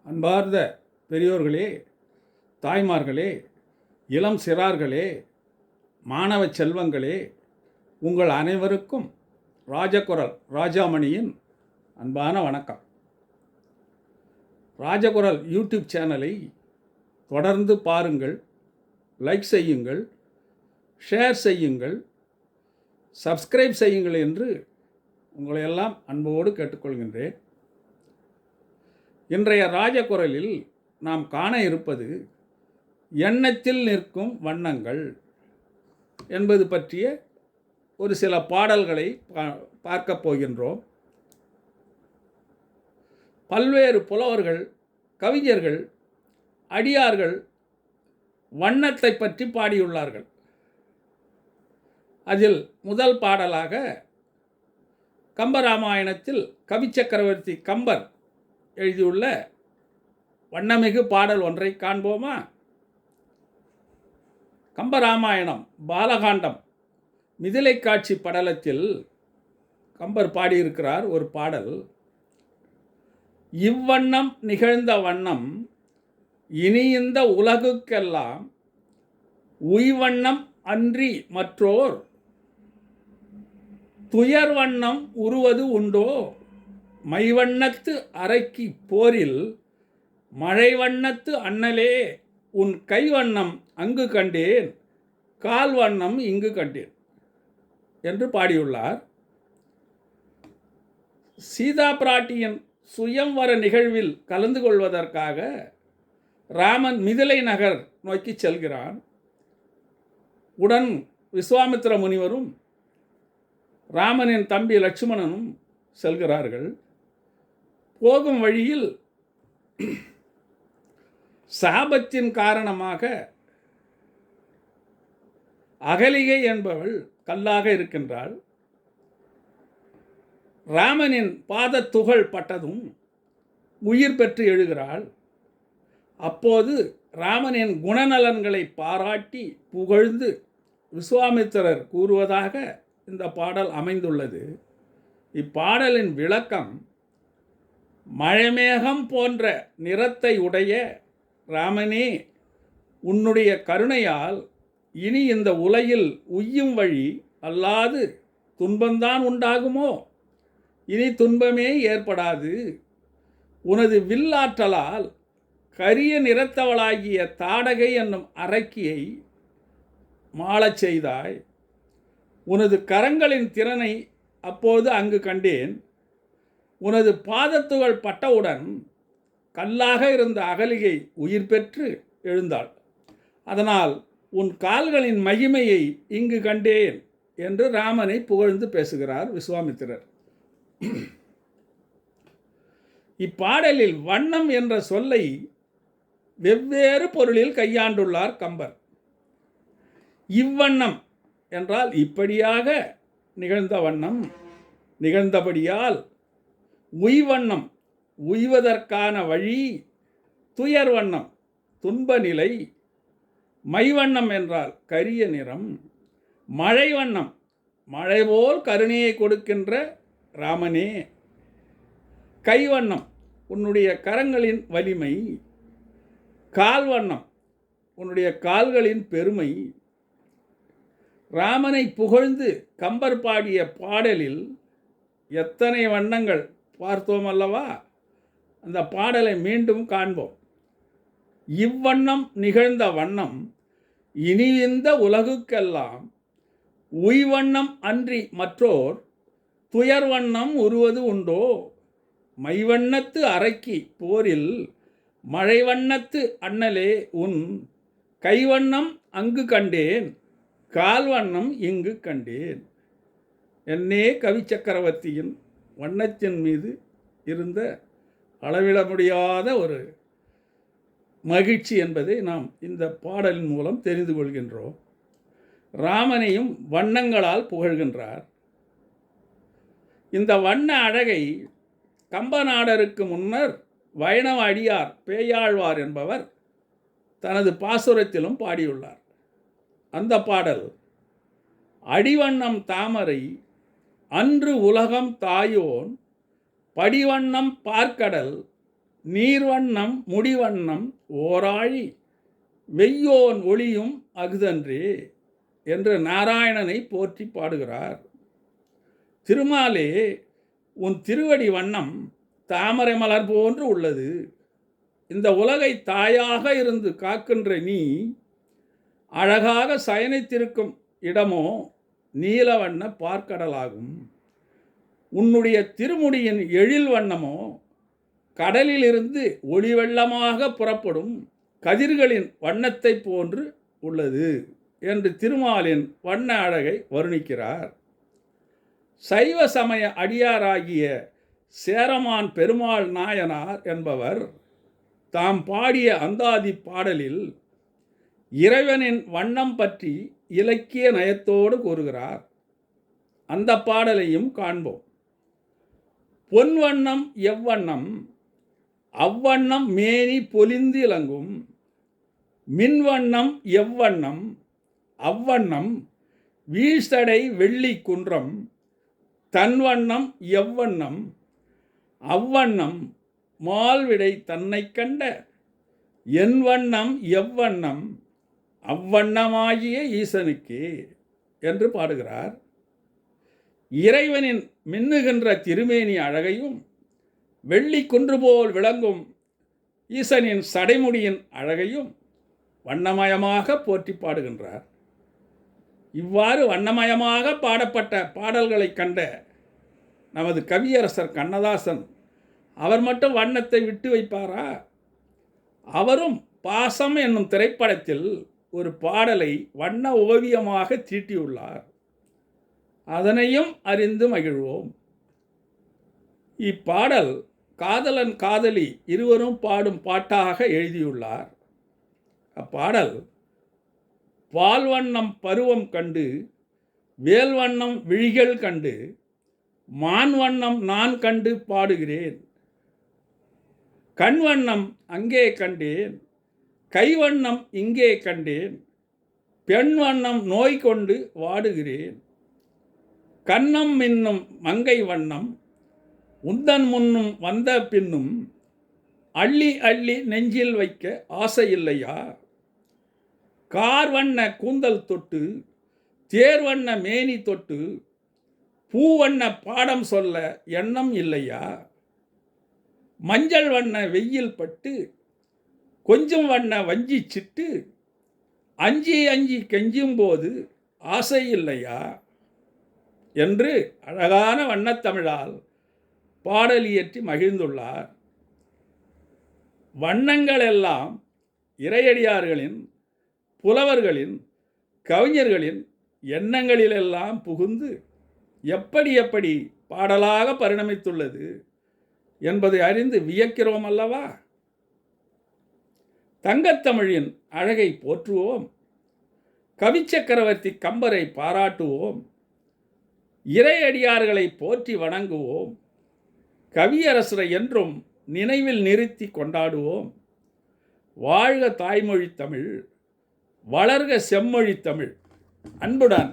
அன்பார்ந்த பெரியோர்களே, தாய்மார்களே, இளம் சிறார்களே, மாணவ செல்வங்களே, உங்கள் அனைவருக்கும் ராஜகுரல் ராஜாமணியின் அன்பான வணக்கம். ராஜகுரல் யூடியூப் சேனலை தொடர்ந்து பாருங்கள், லைக் செய்யுங்கள், ஷேர் செய்யுங்கள், சப்ஸ்கிரைப் செய்யுங்கள் என்று உங்களையெல்லாம் அன்போடு கேட்டுக்கொள்கின்றேன். இன்றைய ராஜகுரலில் நாம் காண இருப்பது எண்ணத்தில் நிற்கும் வண்ணங்கள் என்பது பற்றிய ஒரு சில பாடல்களை பார்க்கப் போகின்றோம். பல்வேறு புலவர்கள், கவிஞர்கள், அடியார்கள் வண்ணத்தை பற்றி பாடியுள்ளார்கள். அதில் முதல் பாடலாக கம்பராமாயணத்தில் கவிச்சக்கரவர்த்தி கம்பர் எழுதியுள்ள வண்ணமிகு பாடல் ஒன்றை காண்போமா? கம்பராமாயணம் பாலகாண்டம் மிதிலை காட்சி படலத்தில் கம்பர் பாடியிருக்கிறார் ஒரு பாடல். இவ்வண்ணம் நிகழ்ந்த வண்ணம் இனி இந்த உலகுக்கெல்லாம் உய்வண்ணம் அன்றி மற்றோர் துயர் வண்ணம் உருவது உண்டோ? மைவண்ணத்து அரைக்கி போரில் மழை வண்ணத்து அண்ணலே உன் கைவண்ணம் அங்கு கண்டேன், கால் வண்ணம் இங்கு கண்டேன் என்று பாடியுள்ளார். சீதா பிராட்டியின் சுயம்வர நிகழ்வில் கலந்து கொள்வதற்காக ராமன் மிதிலை நகர் நோக்கி செல்கிறான். உடன் விஸ்வாமித்திர முனிவரும் ராமனின் தம்பி லட்சுமணனும் செல்கிறார்கள். போகும் வழியில் சாபத்தின் காரணமாக அகலிகை என்பவள் கல்லாக இருக்கின்றாள். ராமனின் பாத துகள் பட்டதும் உயிர் பெற்று எழுகிறாள். அப்போது ராமனின் குணநலன்களை பாராட்டி புகழ்ந்து விஸ்வாமித்திரர் கூறுவதாக இந்த பாடல் அமைந்துள்ளது. இப்பாடலின் விளக்கம், மழைமேகம் போன்ற நிறத்தை உடைய ராமனே, உன்னுடைய கருணையால் இனி இந்த உலகில் உய்யும் வழி அல்லாது துன்பந்தான் உண்டாகுமோ? இனி துன்பமே ஏற்படாது. உனது வில்லாற்றலால் கரிய நிறத்தவளாகிய தாடகை என்னும் அரக்கியை மாளச் செய்தாய். உனது கரங்களின் திறனை அப்போது அங்கு கண்டேன். உனது பாதத்துகள் பட்டவுடன் கல்லாக இருந்த அகலிகை உயிர் பெற்று எழுந்தாள். அதனால் உன் கால்களின் மகிமையை இங்கு கண்டேன் என்று ராமனை புகழ்ந்து பேசுகிறார் விஸ்வாமித்திரர். இப்பாடலில் வண்ணம் என்ற சொல்லை வெவ்வேறு பொருளில் கையாண்டுள்ளார் கம்பர். இவ்வண்ணம் என்றால் இப்படியாக நிகழ்ந்த வண்ணம், நிகழ்ந்தபடியால் உய்வண்ணம் உய்வதற்கான வழி, துயர் வண்ணம் துன்ப நிலை, மைவண்ணம் என்றால் கரிய நிறம், மழை வண்ணம் மழை போல் கருணையை கொடுக்கின்ற ராமனே, கைவண்ணம் உன்னுடைய கரங்களின் வலிமை, கால் வண்ணம் உன்னுடைய கால்களின் பெருமை. ராமனை புகழ்ந்து கம்பர் பாடிய பாடலில் எத்தனை வண்ணங்கள் பார்த்தோம் அல்லவா? அந்த பாடலை மீண்டும் காண்போம். இவ்வண்ணம் நிகழ்ந்த வண்ணம் இனி இந்த உலகுக்கெல்லாம் உய்வண்ணம் அன்றி மற்றோர் துயர் வண்ணம் உருவது உண்டோ? மைவண்ணத்து அரைக்கி போரில் மழை வண்ணத்து அண்ணலே உன் கைவண்ணம் அங்கு கண்டேன், கால் வண்ணம் இங்கு கண்டேன். என்னே கவி சக்கரவர்த்தியின் வண்ணத்தின் மீது இருந்த அளவிட முடியாத ஒரு மகிழ்ச்சி என்பதை நாம் இந்த பாடலின் மூலம் தெரிந்து கொள்கின்றோம். ராமனையும் வண்ணங்களால் புகழ்கின்றார். இந்த வண்ண அழகை கம்பநாடருக்கு முன்னர் வைணவ அடியார் பேயாழ்வார் என்பவர் தனது பாசுரத்திலும் பாடியுள்ளார். அந்த பாடல், அடிவண்ணம் தாமரை அன்று உலகம் தாயோன் படிவண்ணம் பார்க்கடல் நீர்வண்ணம் முடிவண்ணம் ஓராழி வெய்யோன் ஒளியும் அகுதன்றே என்று நாராயணனை போற்றி பாடுகிறார். திருமாலே, உன் திருவடி வண்ணம் தாமரை மலர் போன்று உள்ளது. இந்த உலகை தாயாக இருந்து காக்கின்ற நீ அழகாக சயனித்திருக்கும் இடமோ நீலவண்ண பார்க்கடலாகும். உன்னுடைய திருமுடியின் எழில் வண்ணமோ கடலிலிருந்து ஒளி வெள்ளமாக புறப்படும் கதிர்களின் வண்ணத்தை போன்று உள்ளது என்று திருமாலின் வண்ண அழகை வர்ணிக்கிறார். சைவ சமய அடியாராகிய சேரமான் பெருமாள் நாயனார் என்பவர் தாம் பாடிய அந்தாதி பாடலில் இறைவனின் வண்ணம் பற்றி இலக்கிய நயத்தோடு கூறுகிறார். அந்த பாடலையும் காண்போம். பொன்வண்ணம் எவ்வண்ணம் அவ்வண்ணம் மேனி பொலிந்து இலங்கும். மின்வண்ணம் எவ்வண்ணம் அவ்வண்ணம் வீழ்சடை வெள்ளி குன்றம். தன்வண்ணம் எவ்வண்ணம் அவ்வண்ணம் மால்விடை தன்னை கண்ட. என் வண்ணம் எவ்வண்ணம் அவ்வண்ணமாகிய ஈசனுக்கே என்று பாடுகிறார். இறைவனின் மின்னுகின்ற திருமேனி அழகையும் வெள்ளி குன்று போல் விளங்கும் ஈசனின் சடைமுடியின் அழகையும் வண்ணமயமாக போற்றி பாடுகின்றார். இவ்வாறு வண்ணமயமாக பாடப்பட்ட பாடல்களை கண்ட நமது கவியரசர் கண்ணதாசன் அவர் மட்டும் வண்ணத்தை விட்டு வைப்பாரா? அவரும் பாசம் என்னும் திரைப்படத்தில் ஒரு பாடலை வண்ண ஓவியமாக தீட்டியுள்ளார். அதனையும் அறிந்து மகிழ்வோம். இப்பாடல் காதலன் காதலி இருவரும் பாடும் பாட்டாக எழுதியுள்ளார். அப்பாடல் பால்வண்ணம் பருவம் கண்டு வேல்வண்ணம் விழிகள் கண்டு மான்வண்ணம் நான் கண்டு பாடுகிறேன். கண்வண்ணம் அங்கே கண்டேன், கைவண்ணம் இங்கே கண்டேன், பெண் வண்ணம் நோய் கொண்டு வாடுகிறேன். கண்ணம் மின்னும் மங்கை வண்ணம் உந்தன் முன்னும் வந்த பின்னும் அள்ளி அள்ளி நெஞ்சில் வைக்க ஆசையில்லையா? கார்வண்ண கூந்தல் தொட்டு தேர்வண்ண மேனி தொட்டு பூவண்ண பாடம் சொல்ல எண்ணம் இல்லையா? மஞ்சள் வண்ண வெயில் பட்டு கொஞ்சம் வண்ண வஞ்சி சிட்டு அஞ்சி அஞ்சி கெஞ்சும் போது ஆசை இல்லையா என்று அழகான வண்ணத்தமிழால் பாடல் இயற்றி மகிழ்ந்துள்ளார். வண்ணங்கள் எல்லாம் இறையடியார்களின், புலவர்களின், கவிஞர்களின் எண்ணங்களிலெல்லாம் புகுந்து எப்படி எப்படி பாடலாக பரிணமித்துள்ளது என்பதை அறிந்து வியக்கிறோம் அல்லவா? தங்கத்தமிழின் அழகை போற்றுவோம், கவிச்சக்கரவர்த்தி கம்பரை பாராட்டுவோம், இறையடியார்களை போற்றி வணங்குவோம், கவியரசரை என்றும் நினைவில் நிறுத்தி கொண்டாடுவோம். வாழ்க தாய்மொழி தமிழ், வளர்க செம்மொழி தமிழ். அன்புடன்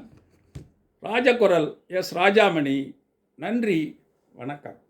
ராஜகுரல் எஸ். ராஜாமணி. நன்றி, வணக்கம்.